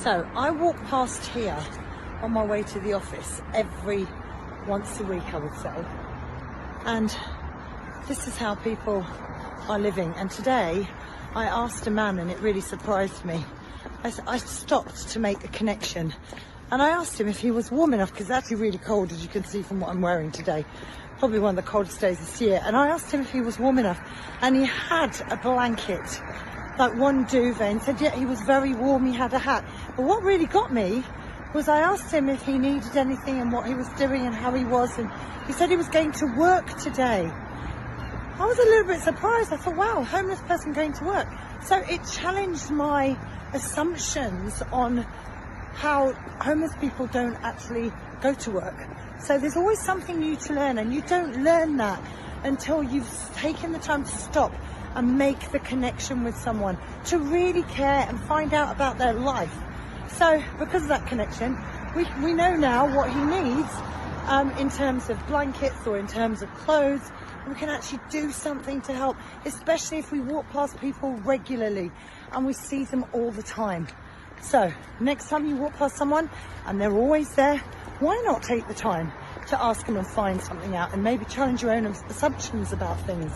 So I walk past here on my way to the office every once a week, I would say. And this is how people are living. And today I asked a man, and it really surprised me. I stopped to make a connection. And I asked him if he was warm enough, because it's actually really cold, as you can see from what I'm wearing today. Probably one of the coldest days this year. And I asked him if he was warm enough. And he had a blanket, like one duvet, and said, yeah, he was very warm, he had a hat. But what really got me was I asked him if he needed anything and what he was doing and how he was. And he said he was going to work today. I was a little bit surprised. I thought, wow, homeless person going to work. So it challenged my assumptions on how homeless people don't actually go to work. So there's always something new to learn, and you don't learn that until you've taken the time to stop and make the connection with someone, to really care and find out about their life. So because of that connection, we know now what he needs in terms of blankets or in terms of clothes. We can actually do something to help, especially if we walk past people regularly and we see them all the time. So next time you walk past someone and they're always there, why not take the time to ask them and find something out, and maybe challenge your own assumptions about things?